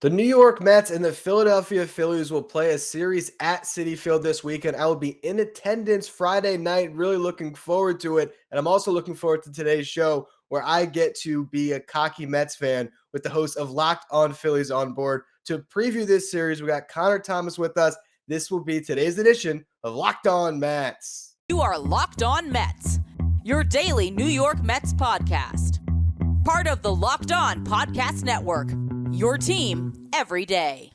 The New York Mets and the Philadelphia Phillies will play a series at Citi Field this weekend. I will be in attendance Friday night, really looking forward to it. And I'm also looking forward to today's show where I get to be a cocky Mets fan with the host of Locked On Phillies on board. To preview this series, we got Connor Thomas with us. This will be today's edition of Locked On Mets. You are Locked On Mets, your daily New York Mets podcast. Part of the Locked On Podcast Network, your team every day.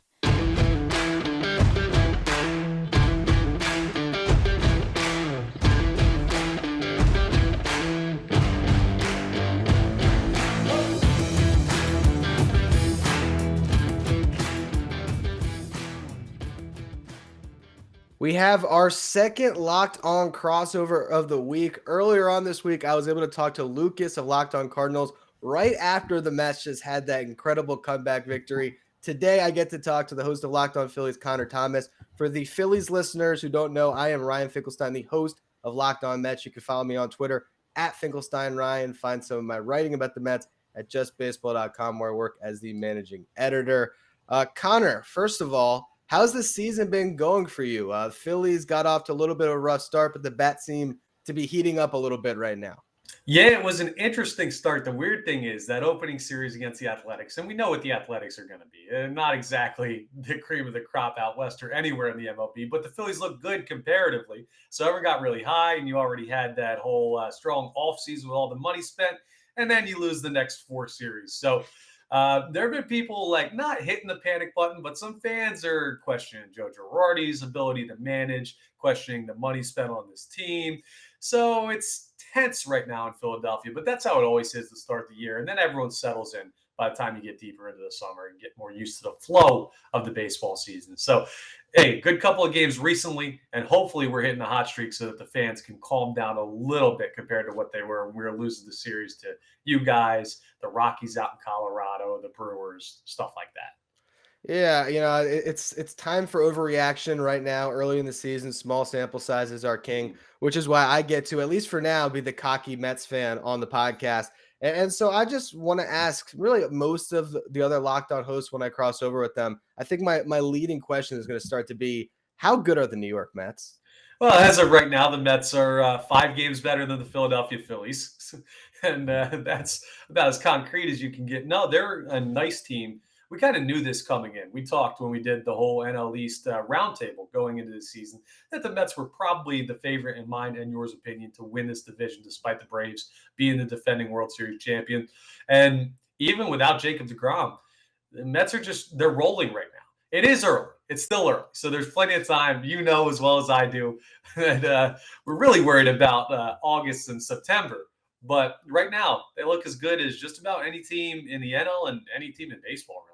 We have our second Locked On crossover of the week. Earlier on this week, I was able to talk to Lucas of Locked On Cardinals right after the Mets just had that incredible comeback victory. Today, I get to talk to the host of Locked On Phillies, Connor Thomas. For the Phillies listeners who don't know, I am Ryan Finkelstein, the host of Locked On Mets. You can follow me on Twitter at FinkelsteinRyan. Find some of my writing about the Mets at justbaseball.com, where I work as the managing editor. Connor, first of all, how's the season been going for you? Phillies got off to a little bit of a rough start, but the bats seem to be heating up a little bit right now. Yeah, it was an interesting start. The weird thing is that opening series against the Athletics, and we know what the Athletics are going to be. Not exactly the cream of the crop out west or anywhere in the MLB, but the Phillies look good comparatively. So everyone got really high, and you already had that whole strong offseason with all the money spent, and then you lose the next four series. So there have been people like not hitting the panic button, but some fans are questioning Joe Girardi's ability to manage, questioning the money spent on this team. So it's tense right now in Philadelphia, but that's how it always is to start the year. And then everyone settles in by the time you get deeper into the summer and get more used to the flow of the baseball season. So, hey, good couple of games recently, and hopefully we're hitting the hot streak so that the fans can calm down a little bit compared to what they were when we were losing the series to you guys, the Rockies out in Colorado, the Brewers, stuff like that. Yeah, it's time for overreaction right now, early in the season. Small sample sizes are king, which is why I get to, at least for now, be the cocky Mets fan on the podcast. And so I just want to ask really most of the other Locked On hosts when I cross over with them. I think my leading question is going to start to be, how good are the New York Mets? Well, as of right now, the Mets are 5 games better than the Philadelphia Phillies. And that's about as concrete as you can get. No, they're a nice team. We kind of knew this coming in. We talked when we did the whole NL East roundtable going into the season that the Mets were probably the favorite in mine and yours opinion to win this division, despite the Braves being the defending World Series champion. And even without Jacob deGrom, the Mets are they're rolling right now. It is early. It's still early. So there's plenty of time, as well as I do. And we're really worried about August and September. But right now, they look as good as just about any team in the NL and any team in baseball, really.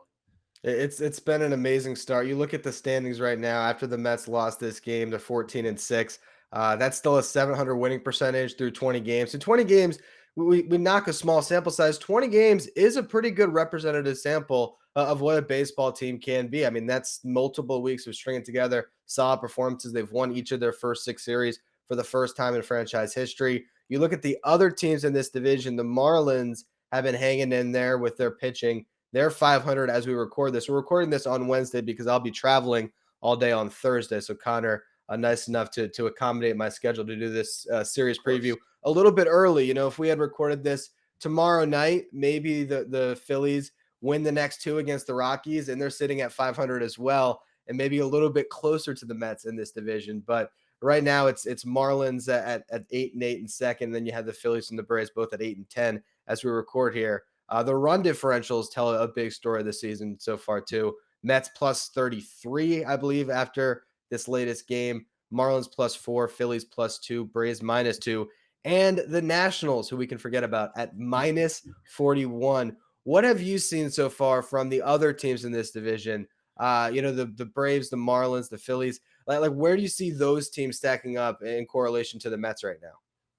It's been an amazing start. You look at the standings right now after the Mets lost this game to 14-6. That's still a 700 winning percentage through 20 games. So 20 games, we knock a small sample size. 20 games is a pretty good representative sample of what a baseball team can be. I mean, that's multiple weeks of stringing together solid performances. They've won each of their first 6 series for the first time in franchise history. You look at the other teams in this division, the Marlins have been hanging in there with their pitching. They're 500 as we record this. We're recording this on Wednesday because I'll be traveling all day on Thursday. So Connor, nice enough to accommodate my schedule to do this series preview a little bit early. If we had recorded this tomorrow night, maybe the Phillies win the next 2 against the Rockies, and they're sitting at 500 as well, and maybe a little bit closer to the Mets in this division. But right now it's Marlins at 8-8 in second. And then you have the Phillies and the Braves both at 8-10 as we record here. The run differentials tell a big story this season so far, too. Mets plus 33, I believe, after this latest game. Marlins plus 4, Phillies plus 2, Braves minus 2, and the Nationals, who we can forget about, at minus 41. What have you seen so far from the other teams in this division? The Braves, the Marlins, the Phillies. Like where do you see those teams stacking up in correlation to the Mets right now?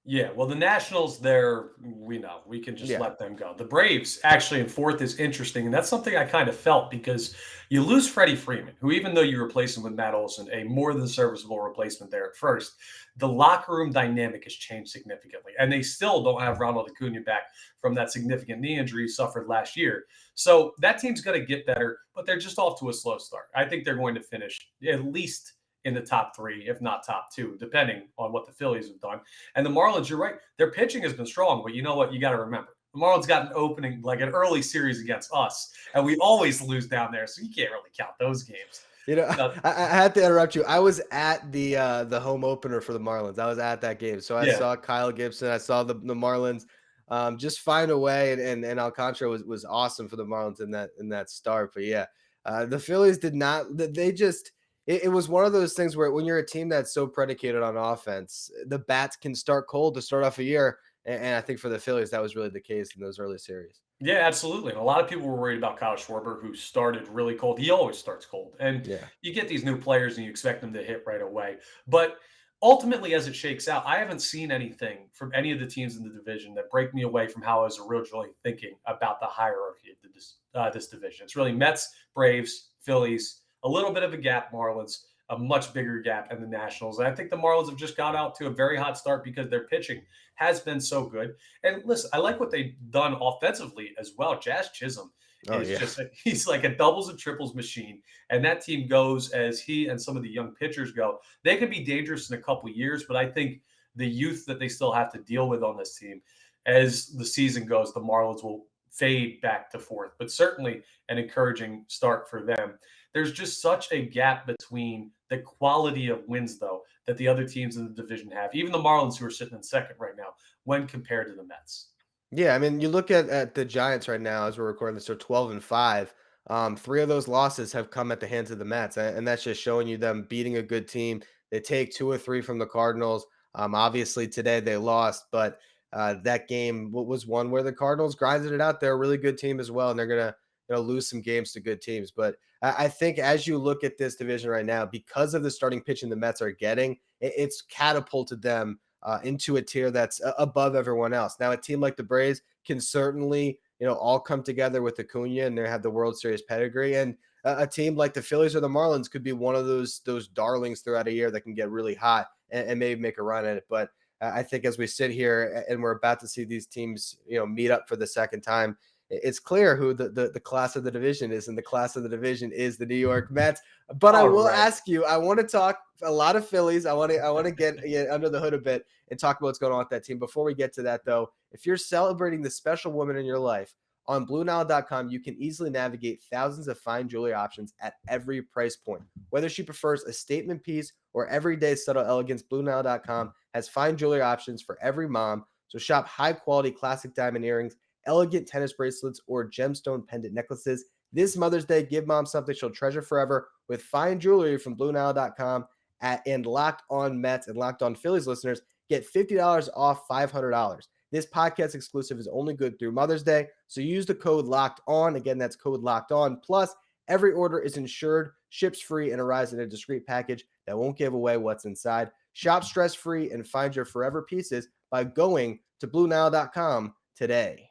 Yeah, well, the Nationals, we know we can just Yeah. let them go. The Braves actually in fourth is interesting, and that's something I kind of felt because you lose Freddie Freeman, who even though you replace him with Matt Olson, a more than serviceable replacement there at first, the locker room dynamic has changed significantly, and they still don't have Ronald Acuna back from that significant knee injury he suffered last year. So that team's going to get better, but they're just off to a slow start. I think they're going to finish at least in the top three, if not top two, depending on what the Phillies have done. And the Marlins, you're right, their pitching has been strong, but you know what? You got to remember. The Marlins got an opening, like an early series against us, and we always lose down there, so you can't really count those games. You know, Uh, I had to interrupt you. I was at the home opener for the Marlins. I was at that game, so I yeah, saw Kyle Gibson. I saw the Marlins just find a way, and Alcantara was awesome for the Marlins in that start. But yeah, the Phillies did not. They just it was one of those things where when you're a team that's so predicated on offense, the bats can start cold to start off a year, and I think for the Phillies that was really the case in those early series. yeah, absolutely. And a lot of people were worried about Kyle Schwarber, who started really cold. He always starts cold. And Yeah. you get these new players and you expect them to hit right away. But ultimately, as it shakes out, I haven't seen anything from any of the teams in the division that break me away from how I was originally thinking about the hierarchy of this division. It's really Mets, Braves, Phillies, a little bit of a gap, Marlins, a much bigger gap, and the Nationals. And I think the Marlins have just got out to a very hot start because their pitching has been so good. And listen, I like what they've done offensively as well. Jazz Chisholm Oh is yeah. he's like a doubles and triples machine. And that team goes as he and some of the young pitchers go. They can be dangerous in a couple years, but I think the youth that they still have to deal with on this team as the season goes, the Marlins will fade back to fourth, but certainly an encouraging start for them. There's just such a gap between the quality of wins, though, that the other teams in the division have, even the Marlins, who are sitting in second right now, when compared to the Mets. Yeah, I mean, you look at the Giants right now as we're recording this, they're 12-5. Three of those losses have come at the hands of the Mets, and that's just showing you them beating a good team. They take two or three from the Cardinals. Obviously today they lost, but that game was one where the Cardinals grinded it out. They're a really good team as well, and they're gonna lose some games to good teams. But I think as you look at this division right now, because of the starting pitching the Mets are getting, it's catapulted them into a tier that's above everyone else. Now, a team like the Braves can certainly, all come together with Acuna and they have the World Series pedigree. And a team like the Phillies or the Marlins could be one of those darlings throughout a year that can get really hot and maybe make a run at it. But I think as we sit here and we're about to see these teams, meet up for the second time, it's clear who the class of the division is, and the class of the division is the New York Mets. But I All will right. ask you, I want to talk a lot of Phillies. I want to get under the hood a bit and talk about what's going on with that team. Before we get to that, though, if you're celebrating the special woman in your life, on BlueNile.com, you can easily navigate thousands of fine jewelry options at every price point. Whether she prefers a statement piece or everyday subtle elegance, BlueNile.com has fine jewelry options for every mom. So shop high-quality classic diamond earrings, elegant tennis bracelets, or gemstone pendant necklaces. This Mother's Day, give mom something she'll treasure forever with fine jewelry from BlueNile.com. And Locked On Mets and Locked On Phillies listeners get $50 off $500. This podcast exclusive is only good through Mother's Day, so use the code Locked On. Again, that's code Locked On. Plus, every order is insured, ships free, and arrives in a discreet package that won't give away what's inside. Shop stress-free and find your forever pieces by going to BlueNile.com today.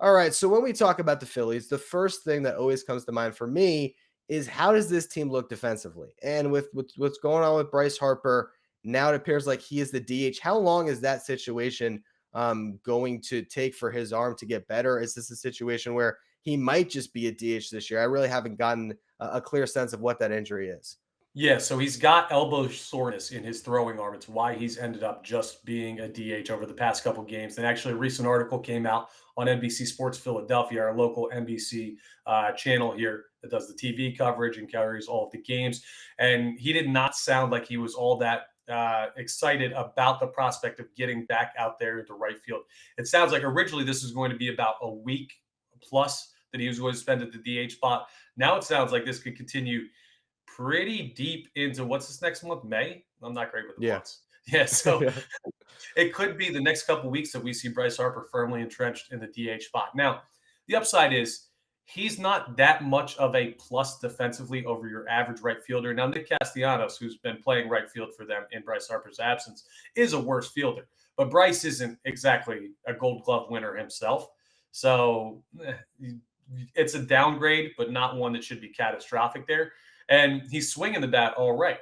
All right. So when we talk about the Phillies, the first thing that always comes to mind for me is how does this team look defensively? And with what's going on with Bryce Harper, now it appears like he is the DH. How long is that situation going to take for his arm to get better? Is this a situation where he might just be a DH this year? I really haven't gotten a clear sense of what that injury is. Yeah, so he's got elbow soreness in his throwing arm. It's why he's ended up just being a DH over the past couple games. And actually, a recent article came out on NBC Sports Philadelphia, our local NBC channel here that does the TV coverage and carries all of the games. And he did not sound like he was all that excited about the prospect of getting back out there into right field. It sounds like originally this was going to be about a week plus that he was going to spend at the DH spot. Now it sounds like this could continue pretty deep into what's this next month, May? I'm not great with the Yeah. months. Yeah, so Yeah. it could be the next couple weeks that we see Bryce Harper firmly entrenched in the DH spot. Now, the upside is he's not that much of a plus defensively over your average right fielder. Now, Nick Castellanos, who's been playing right field for them in Bryce Harper's absence, is a worse fielder. But Bryce isn't exactly a Gold Glove winner himself. So it's a downgrade, but not one that should be catastrophic there. And he's swinging the bat all right.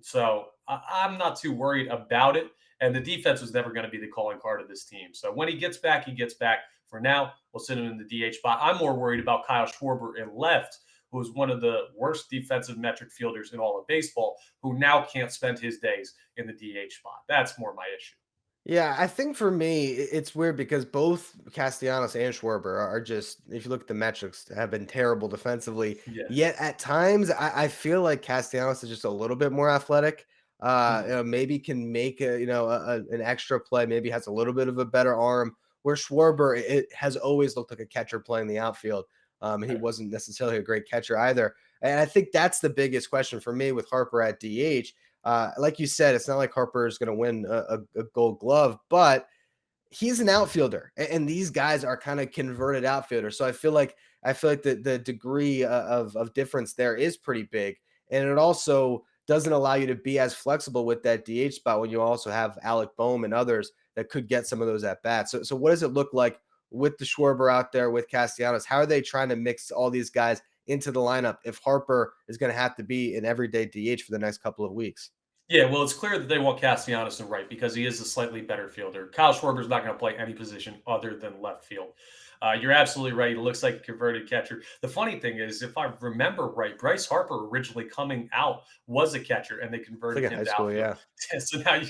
So I'm not too worried about it. And the defense was never going to be the calling card of this team. So when he gets back, he gets back. For now, we'll sit him in the DH spot. I'm more worried about Kyle Schwarber in left, who is one of the worst defensive metric fielders in all of baseball, who now can't spend his days in the DH spot. That's more my issue. Yeah, I think for me, it's weird because both Castellanos and Schwarber are just, if you look at the metrics, have been terrible defensively. Yeah. Yet at times, I feel like Castellanos is just a little bit more athletic. Maybe can make an extra play. Maybe has a little bit of a better arm. Where Schwarber, it has always looked like a catcher playing the outfield. And he wasn't necessarily a great catcher either. And I think that's the biggest question for me with Harper at DH. Like you said, it's not like Harper is going to win a Gold Glove, but he's an outfielder, and these guys are kind of converted outfielders. So I feel like the degree of difference there is pretty big, and it also doesn't allow you to be as flexible with that DH spot when you also have Alec Bohm and others that could get some of those at bats. So what does it look like with the Schwarber out there with Castellanos? How are they trying to mix all these guys into the lineup if Harper is going to have to be an everyday DH for the next couple of weeks? Yeah, well, it's clear that they want Castellanos in right because he is a slightly better fielder. Kyle Schwarber's not going to play any position other than left field. You're absolutely right. He looks like a converted catcher. The funny thing is, if I remember right, Bryce Harper originally coming out was a catcher, and they It's converted like in him high to school, outfield. yeah. So now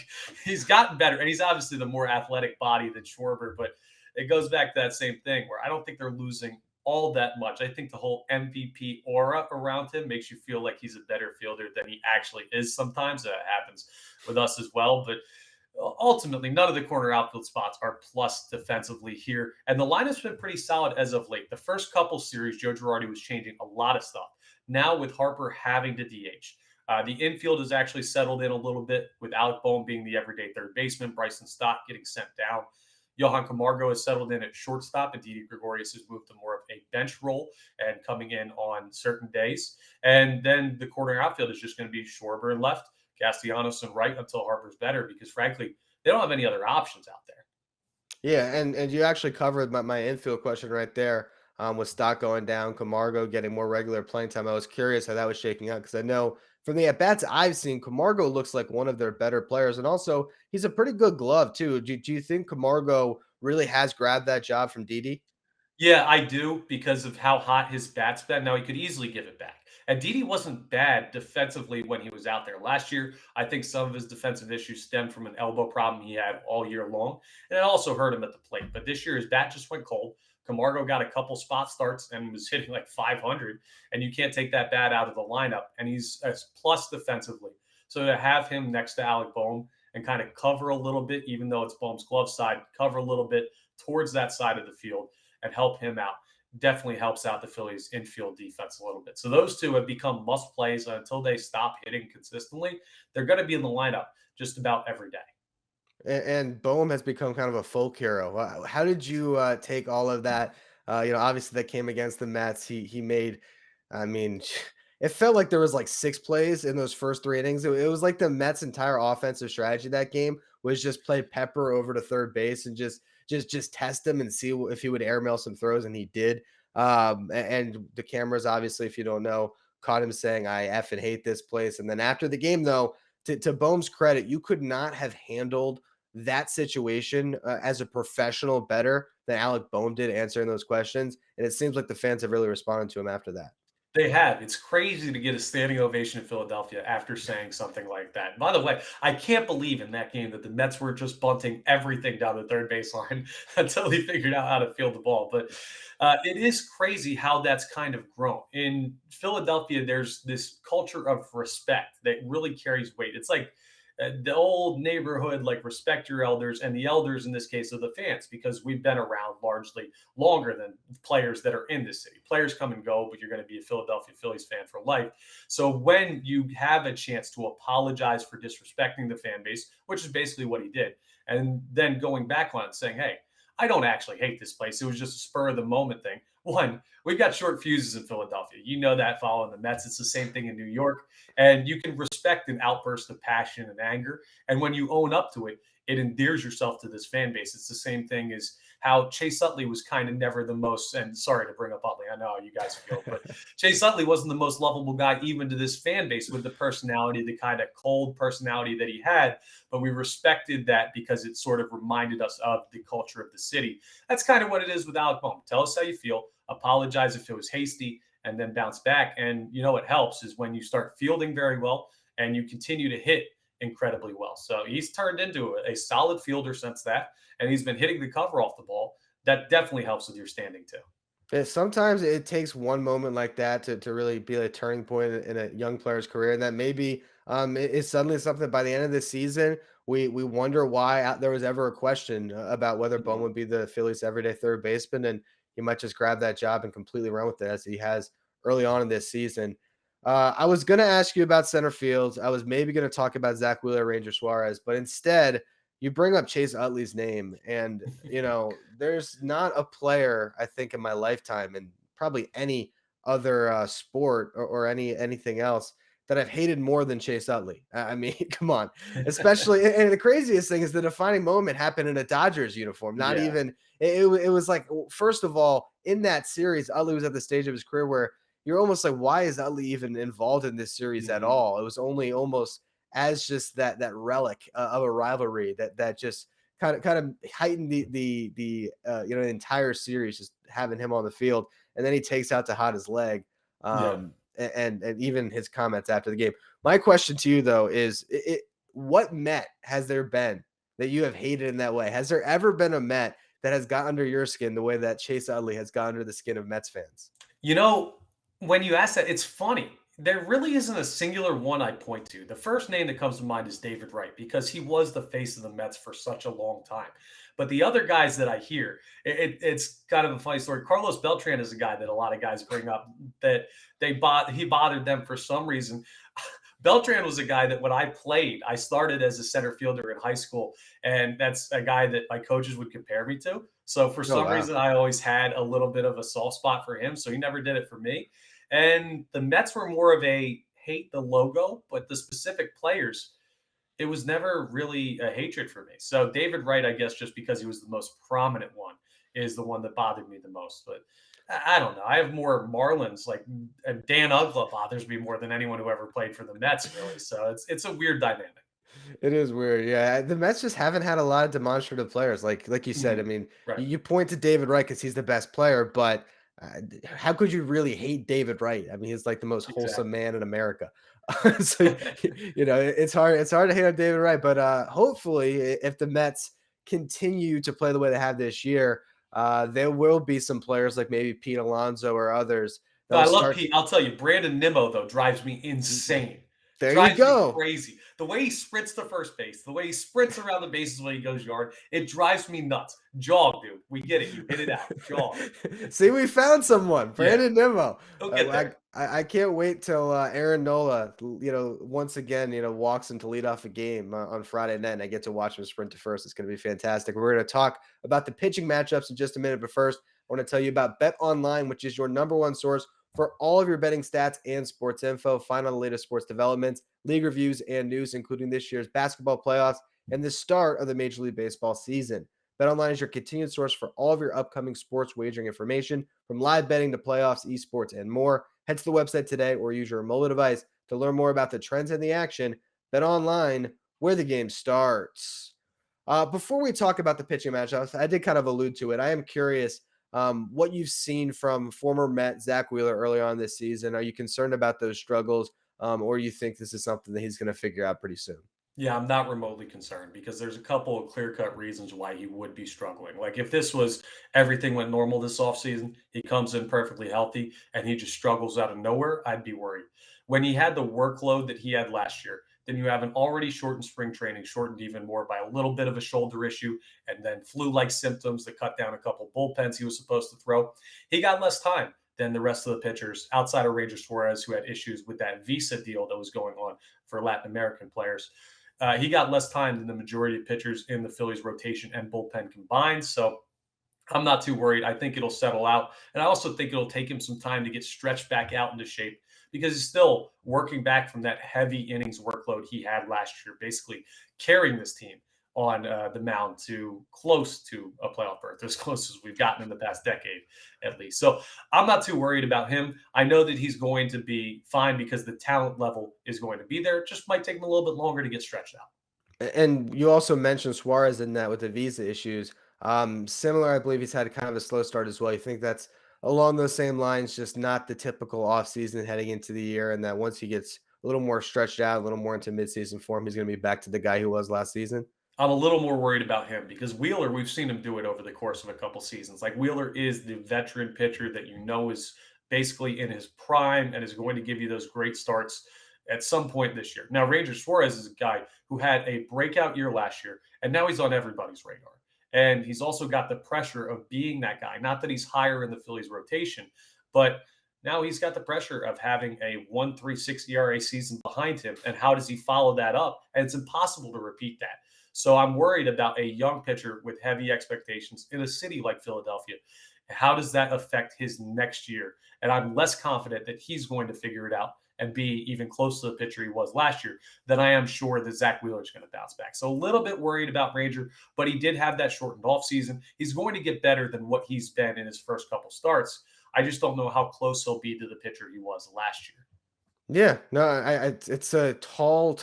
he's gotten better, and he's obviously the more athletic body than Schwarber. But it goes back to that same thing where I don't think they're losing all that much. I think the whole MVP aura around him makes you feel like he's a better fielder than he actually is sometimes. That happens with us as well. But ultimately, none of the corner outfield spots are plus defensively here. And the lineup's been pretty solid as of late. The first couple series, Joe Girardi was changing a lot of stuff. Now with Harper having to DH, the infield has actually settled in a little bit with Alec Bohm being the everyday third baseman, Bryson Stott getting sent down. Johan Camargo has settled in at shortstop, and Didi Gregorius has moved to more of a bench role and coming in on certain days. And then the corner outfield is just going to be Schwarber and left, Castellanos and right until Harper's better, because frankly, they don't have any other options out there. Yeah, and you actually covered my infield question right there, with Stock going down, Camargo getting more regular playing time. I was curious how that was shaking out because I know from the at bats I've seen, Camargo looks like one of their better players, and also he's a pretty good glove too. Do you think Camargo really has grabbed that job from Didi? Yeah, I do because of how hot his bat's been. Now he could easily give it back. And Didi wasn't bad defensively when he was out there last year. I think some of his defensive issues stemmed from an elbow problem he had all year long, and it also hurt him at the plate. But this year his bat just went cold. Camargo got a couple spot starts and was hitting like 500, and you can't take that bat out of the lineup. And he's a plus defensively. So to have him next to Alec Bohm and kind of cover a little bit, even though it's Bohm's glove side, cover a little bit towards that side of the field and help him out definitely helps out the Phillies infield defense a little bit. So those two have become must plays until they stop hitting consistently. They're going to be in the lineup just about every day. And Bohm has become kind of a folk hero. How did you take all of that? Obviously that came against the Mets. He made, I mean, it felt like there was like 6 plays in those first 3 innings. It was like the Mets' entire offensive strategy that game was just play Pepper over to third base and just test him and see if he would airmail some throws, and he did. And the cameras, obviously, if you don't know, caught him saying, "I effing hate this place." And then after the game, though, to Bohm's credit, you could not have handled that situation as a professional better than Alec Bohm did answering those questions. And it seems like the fans have really responded to him after that. They have. It's crazy to get a standing ovation in Philadelphia after saying something like that. By the way, I can't believe in that game that the Mets were just bunting everything down the third baseline until he figured out how to field the ball. But it is crazy how that's kind of grown. In Philadelphia, there's this culture of respect that really carries weight. It's like the old neighborhood, like respect your elders, and the elders in this case are the fans because we've been around largely longer than players that are in this city. Players come and go, but you're going to be a Philadelphia Phillies fan for life. So when you have a chance to apologize for disrespecting the fan base, which is basically what he did, and then going back on it saying, hey, I don't actually hate this place. It was just a spur of the moment thing. One, we've got short fuses in Philadelphia. You know that following the Mets. It's the same thing in New York. And you can respect an outburst of passion and anger. And when you own up to it, it endears yourself to this fan base. It's the same thing as how Chase Utley was kind of never the most, and sorry to bring up Utley, I know how you guys feel, but Chase Utley wasn't the most lovable guy even to this fan base with the personality, the kind of cold personality that he had. But we respected that because it sort of reminded us of the culture of the city. That's kind of what it is with Alec Bohm. Tell us how you feel, apologize if it was hasty, and then bounce back. And you know what helps is when you start fielding very well and you continue to hit incredibly well. So he's turned into a solid fielder since that, and he's been hitting the cover off the ball. That definitely helps with your standing too. Yeah, sometimes it takes one moment like that to really be a turning point in a young player's career, and that maybe is suddenly something by the end of the season we wonder why there was ever a question about whether Bowman would be the Phillies' everyday third baseman, and he might just grab that job and completely run with it as he has early on in this season. I was going to ask you about center field. I was maybe going to talk about Zach Wheeler, Ranger Suarez, but instead you bring up Chase Utley's name, and there's not a player I think in my lifetime, and probably any other sport or anything else, that I've hated more than Chase Utley. I mean, come on. Especially, and the craziest thing is the defining moment happened in a Dodgers uniform. Not Yeah. even it was like, first of all, in that series, Utley was at the stage of his career where you're almost like, why is Utley even involved in this series at Mhm. all? It was only almost as just that relic of a rivalry that just kind of heightened the entire series, just having him on the field, and then he takes out to hot his leg, Yeah. and even his comments after the game. My question to you though is, what Met has there been that you have hated in that way? Has there ever been a Met that has got under your skin the way that Chase Utley has got under the skin of Mets fans? You know, when you ask that, it's funny. There really isn't a singular one I point to. The first name that comes to mind is David Wright because he was the face of the Mets for such a long time. But the other guys that I hear, it's kind of a funny story. Carlos Beltran is a guy that a lot of guys bring up that he bothered them for some reason. Beltran was a guy that when I played, I started as a center fielder in high school, and that's a guy that my coaches would compare me to. So for Oh some wow. reason, I always had a little bit of a soft spot for him. So he never did it for me. And the Mets were more of a hate the logo, but the specific players, it was never really a hatred for me. So David Wright, I guess, just because he was the most prominent one, is the one that bothered me the most. But I don't know. I have more Marlins. Like Dan Uggla bothers me more than anyone who ever played for the Mets, really. So it's a weird dynamic. It is weird. Yeah. The Mets just haven't had a lot of demonstrative players. Like you said, I Mhm. mean, Right. you point to David Wright because he's the best player, but how could you really hate David Wright? I mean, he's like the most wholesome Exactly. man in America. So, it's hard to hate on David Wright, but hopefully, if the Mets continue to play the way they have this year, there will be some players like maybe Pete Alonso or others No, that'll I love start. Pete. I'll tell you, Brandon Nimmo though drives me insane. There you Drives me go. crazy. The way he sprints to first base, the way he sprints around the bases when he goes yard, it drives me nuts. Jog, dude. We get it. You hit it out. Jog. See, we found someone, Yeah, Brandon Nimmo. he'll get I, there. I can't wait till Aaron Nola, once again, walks into lead off a game on Friday night, and I get to watch him sprint to first. It's going to be fantastic. We're going to talk about the pitching matchups in just a minute, but first, I want to tell you about BetOnline, which is your number one source for all of your betting stats and sports info. Find out the latest sports developments, league reviews, and news, including this year's basketball playoffs and the start of the Major League Baseball season. BetOnline is your continued source for all of your upcoming sports wagering information, from live betting to playoffs, esports, and more. Head to the website today or use your mobile device to learn more about the trends and the action. BetOnline, where the game starts. Before we talk about the pitching matchups, I did kind of allude to it. I am curious what you've seen from former Met Zach Wheeler early on this season. Are you concerned about those struggles, or you think this is something that he's going to figure out pretty soon? Yeah, I'm not remotely concerned because there's a couple of clear-cut reasons why he would be struggling. Like if this was everything went normal this offseason, he comes in perfectly healthy and he just struggles out of nowhere, I'd be worried. When he had the workload that he had last year, then you have an already shortened spring training, shortened even more by a little bit of a shoulder issue, and then flu-like symptoms that cut down a couple bullpens he was supposed to throw. He got less time than the rest of the pitchers outside of Ranger Suarez, who had issues with that visa deal that was going on for Latin American players. He got less time than the majority of pitchers in the Phillies rotation and bullpen combined. So I'm not too worried. I think it'll settle out. And I also think it'll take him some time to get stretched back out into shape because he's still working back from that heavy innings workload he had last year, basically carrying this team on the mound to close to a playoff berth, as close as we've gotten in the past decade, at least. So I'm not too worried about him. I know that he's going to be fine because the talent level is going to be there. It just might take him a little bit longer to get stretched out. And you also mentioned Suarez in that with the visa issues. Similar, I believe he's had kind of a slow start as well. You think that's along those same lines, just not the typical offseason heading into the year, and that once he gets a little more stretched out, a little more into midseason form, he's going to be back to the guy he was last season? I'm a little more worried about him because Wheeler, we've seen him do it over the course of a couple seasons. Like Wheeler is the veteran pitcher that you know is basically in his prime and is going to give you those great starts at some point this year. Now, Ranger Suarez is a guy who had a breakout year last year, and now he's on everybody's radar. And he's also got the pressure of being that guy. Not that he's higher in the Phillies rotation, but now he's got the pressure of having a 1.36 ERA season behind him. And how does he follow that up? And it's impossible to repeat that. So I'm worried about a young pitcher with heavy expectations in a city like Philadelphia. How does that affect his next year? And I'm less confident that he's going to figure it out and be even close to the pitcher he was last year than I am sure that Zach Wheeler is going to bounce back. So a little bit worried about Ranger, but he did have that shortened offseason. He's going to get better than what he's been in his first couple starts. I just don't know how close he'll be to the pitcher he was last year. Yeah, no, it's a tall,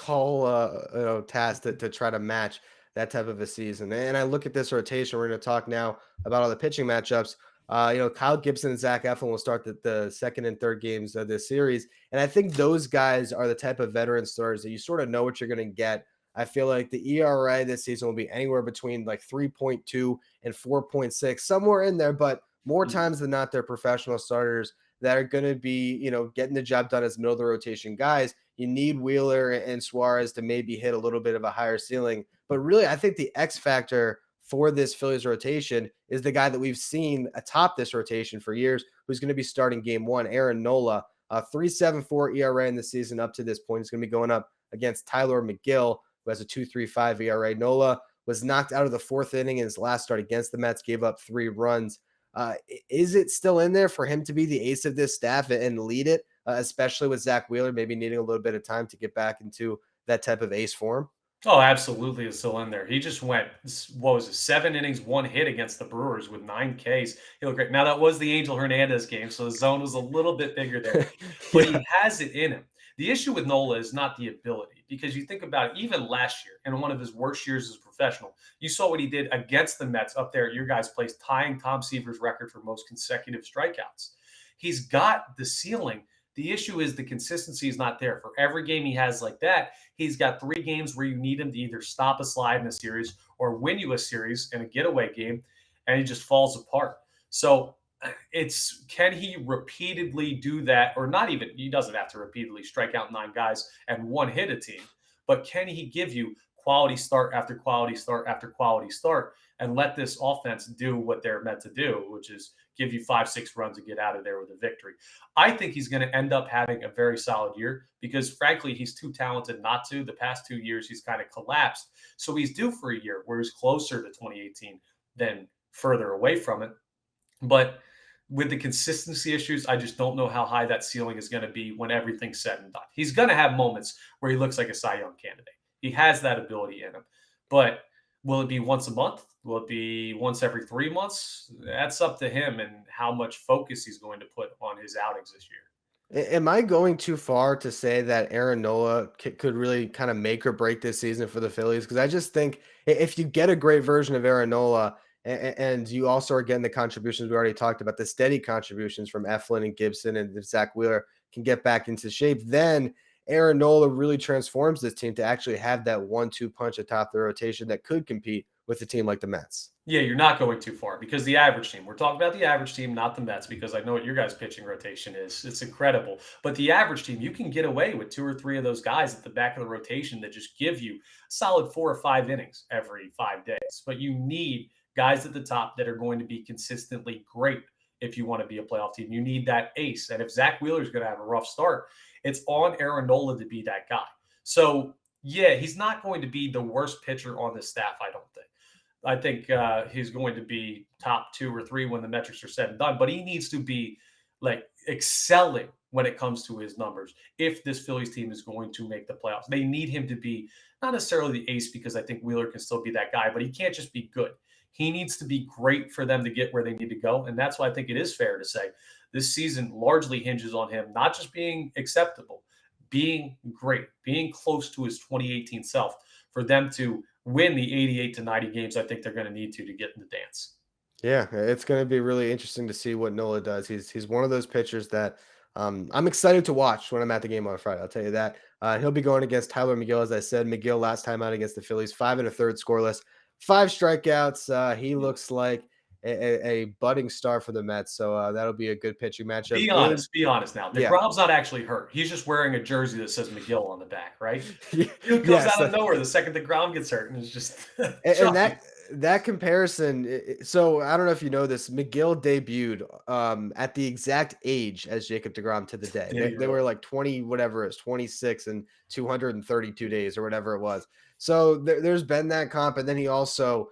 task to try to match that type of a season. And I look at this rotation. We're going to talk now about all the pitching matchups. Kyle Gibson and Zach Eflin will start the second and third games of this series, and I think those guys are the type of veteran starters that you sort of know what you're going to get. I feel like the ERA this season will be anywhere between like 3.2 and 4.6, somewhere in there, but more times than not, they're professional starters that are going to be, getting the job done as middle of the rotation guys. You need Wheeler and Suarez to maybe hit a little bit of a higher ceiling. But really, I think the X factor for this Phillies rotation is the guy that we've seen atop this rotation for years, who's going to be starting game one, Aaron Nola. 3.74 ERA in the season up to this point. He's going to be going up against Tyler McGill, who has a 2.35 ERA. Nola was knocked out of the fourth inning in his last start against the Mets, gave up 3 runs. Is it still in there for him to be the ace of this staff and lead it, especially with Zach Wheeler maybe needing a little bit of time to get back into that type of ace form? Oh, absolutely, it's still in there. He just went, what was it, 7 innings, 1 hit against the Brewers with 9 Ks. He looked great. Now, that was the Angel Hernandez game, so the zone was a little bit bigger there, but Yeah. he has it in him. The issue with Nola is not the ability, because you think about it, even last year, in one of his worst years as a professional, you saw what he did against the Mets up there at your guys' place, tying Tom Seaver's record for most consecutive strikeouts. He's got the ceiling. The issue is the consistency is not there. For every game he has like that, he's got 3 games where you need him to either stop a slide in a series or win you a series in a getaway game, and he just falls apart. So it's, can he repeatedly do that? Or not even, he doesn't have to repeatedly strike out 9 guys and 1 hit a team, but can he give you quality start after quality start after quality start and let this offense do what they're meant to do, which is give you 5-6 runs and get out of there with a victory? I think he's going to end up having a very solid year because, frankly, he's too talented not to. The past 2 years, he's kind of collapsed. So he's due for a year where he's closer to 2018 than further away from it. But with the consistency issues, I just don't know how high that ceiling is going to be when everything's said and done. He's going to have moments where he looks like a Cy Young candidate. He has that ability in him. But will it be once a month? Will it be once every 3 months? That's up to him and how much focus he's going to put on his outings this year. Am I going too far to say that Aaron Nola could really kind of make or break this season for the Phillies? Because I just think if you get a great version of Aaron Nola and you also are getting the contributions we already talked about, the steady contributions from Eflin and Gibson, and if Zach Wheeler can get back into shape, then Aaron Nola really transforms this team to actually have that 1-2 punch atop the rotation that could compete with a team like the Mets. Yeah, you're not going too far because the average team, we're talking about the average team, not the Mets, because I know what your guys' pitching rotation is. It's incredible. But the average team, you can get away with 2 or 3 of those guys at the back of the rotation that just give you solid 4 or 5 innings every 5 days. But you need guys at the top that are going to be consistently great if you want to be a playoff team. You need that ace. And if Zach Wheeler is going to have a rough start, it's on Aaron Nola to be that guy. So, yeah, he's not going to be the worst pitcher on the staff, I don't think. I think he's going to be top 2 or 3 when the metrics are said and done, but he needs to be like excelling when it comes to his numbers. If this Phillies team is going to make the playoffs, they need him to be not necessarily the ace, because I think Wheeler can still be that guy, but he can't just be good. He needs to be great for them to get where they need to go. And that's why I think it is fair to say this season largely hinges on him not just being acceptable, being great, being close to his 2018 self for them to win the 88 to 90 games I think they're going to need to get in the dance. Yeah, it's going to be really interesting to see what Nola does. He's one of those pitchers that I'm excited to watch when I'm at the game on Friday. I'll tell you that. He'll be going against Tyler McGill, as I said. McGill last time out against the Phillies, 5 1/3 scoreless, 5 strikeouts. He looks like a budding star for the Mets, so that'll be a good pitching matchup. Be honest now. Yeah, DeGrom's not actually hurt. He's just wearing a jersey that says McGill on the back, right? He comes yes, out of nowhere the second DeGrom gets hurt, and it's just and that comparison. So I don't know if you know this. McGill debuted at the exact age as Jacob DeGrom to the day. They were like 20, whatever it is, 26 and 232 days or whatever it was. So there's been that comp, and then he also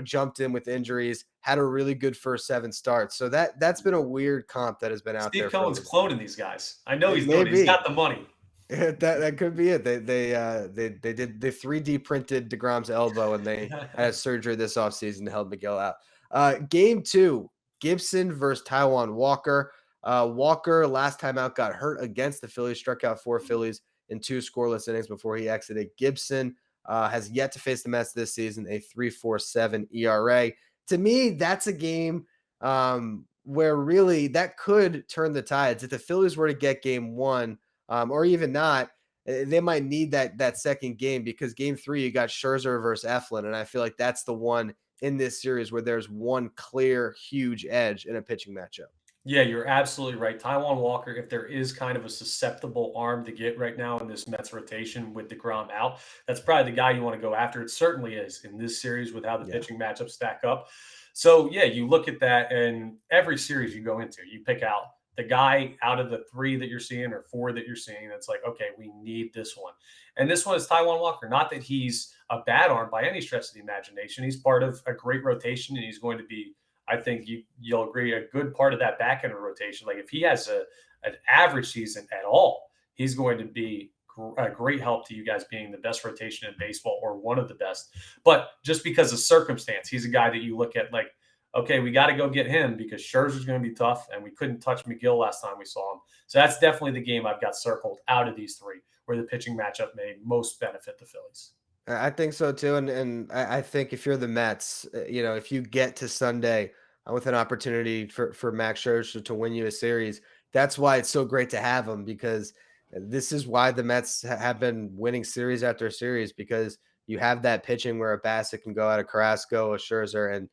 jumped in with injuries, had a really good first 7 starts. So that's been a weird comp that has been out there. Steve Cohen's cloning these guys. I know he's doing it. He's got the money. That could be it. They did the 3D printed DeGrom's elbow, and they had surgery this offseason to help Miguel out. Game 2, Gibson versus Taijuan Walker. Walker last time out got hurt against the Phillies, struck out 4 Phillies in 2 scoreless innings before he exited. Gibson has yet to face the Mets this season, a 3.47 ERA. To me, that's a game where really that could turn the tides. If the Phillies were to get game 1, or even not, they might need that second game, because game 3, you got Scherzer versus Eflin. And I feel like that's the one in this series where there's one clear, huge edge in a pitching matchup. Yeah, you're absolutely right. Taijuan Walker, if there is kind of a susceptible arm to get right now in this Mets rotation with DeGrom out, that's probably the guy you want to go after. It certainly is in this series with how the pitching matchups stack up. So, yeah, you look at that, and every series you go into, you pick out the guy out of the 3 that you're seeing or 4 that you're seeing. That's like, okay, we need this one. And this one is Taijuan Walker. Not that he's a bad arm by any stretch of the imagination. He's part of a great rotation, and he's going to be, I think you'll agree, a good part of that back end of rotation. Like if he has an average season at all, he's going to be a great help to you guys being the best rotation in baseball, or one of the best. But just because of circumstance, he's a guy that you look at like, okay, we got to go get him because Scherzer's going to be tough, and we couldn't touch McGill last time we saw him. So that's definitely the game I've got circled out of these 3 where the pitching matchup may most benefit the Phillies. I think so too. And I think if you're the Mets, if you get to Sunday with an opportunity for Max Scherzer to win you a series, that's why it's so great to have him, because this is why the Mets have been winning series after series, because you have that pitching where a Bassett can go out of Carrasco, a Scherzer,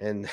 and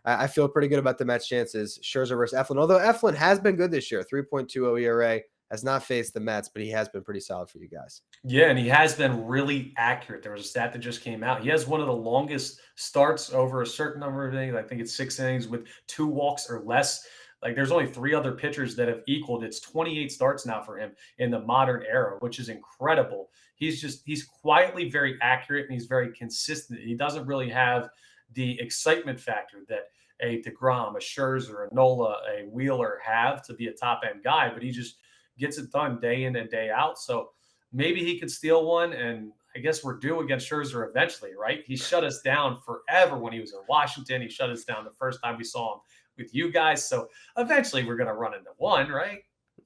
I feel pretty good about the Mets' chances. Scherzer versus Eflin, although Eflin has been good this year, 3.20 ERA, has not faced the Mets, but he has been pretty solid for you guys. Yeah, and he has been really accurate. There was a stat that just came out. He has one of the longest starts over a certain number of innings. I think it's 6 innings with 2 walks or less. Like there's only 3 other pitchers that have equaled. It's 28 starts now for him in the modern era, which is incredible. He's quietly very accurate, and he's very consistent. He doesn't really have the excitement factor that a DeGrom, a Scherzer, a Nola, a Wheeler have to be a top end guy, but he just gets it done day in and day out. So maybe he could steal one, and I guess we're due against Scherzer eventually, right? He shut us down forever when he was in Washington. He shut us down the first time we saw him with you guys. So eventually we're going to run into one, right?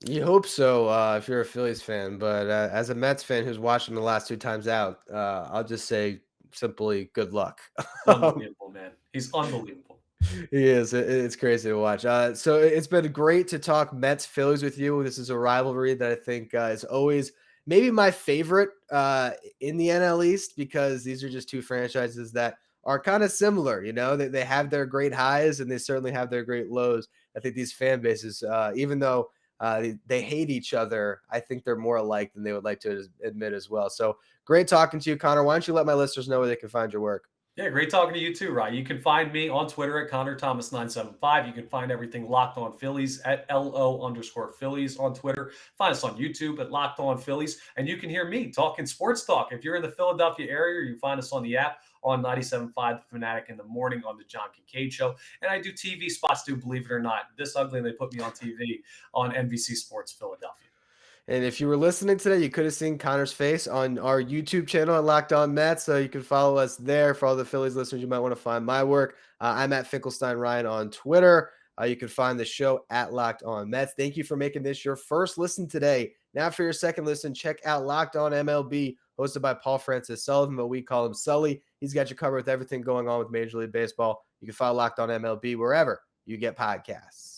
You hope so, if you're a Phillies fan. But as a Mets fan who's watched him the last 2 times out, I'll just say simply good luck. Unbelievable, man. He's unbelievable. He is. It's crazy to watch. So it's been great to talk Mets Phillies with you. This is a rivalry that I think is always maybe my favorite in the NL East, because these are just 2 franchises that are kind of similar. They have their great highs, and they certainly have their great lows. I think these fan bases, even though they hate each other, I think they're more alike than they would like to admit as well. So great talking to you, Connor. Why don't you let my listeners know where they can find your work? Yeah, great talking to you too, Ryan. You can find me on Twitter at ConnorThomas975. You can find everything Locked On Phillies at LO_Phillies on Twitter. Find us on YouTube at Locked On Phillies. And you can hear me talking sports talk. If you're in the Philadelphia area, you find us on the app on 97.5 The Fanatic in the morning on the John Kincaid Show. And I do TV spots too, believe it or not. This ugly, and they put me on TV on NBC Sports Philadelphia. And if you were listening today, you could have seen Connor's face on our YouTube channel at Locked On Mets. So you can follow us there. For all the Phillies listeners, you might want to find my work. I'm at Finkelstein Ryan on Twitter. You can find the show at Locked On Mets. Thank you for making this your first listen today. Now for your second listen, check out Locked On MLB, hosted by Paul Francis Sullivan, but we call him Sully. He's got you covered with everything going on with Major League Baseball. You can follow Locked On MLB wherever you get podcasts.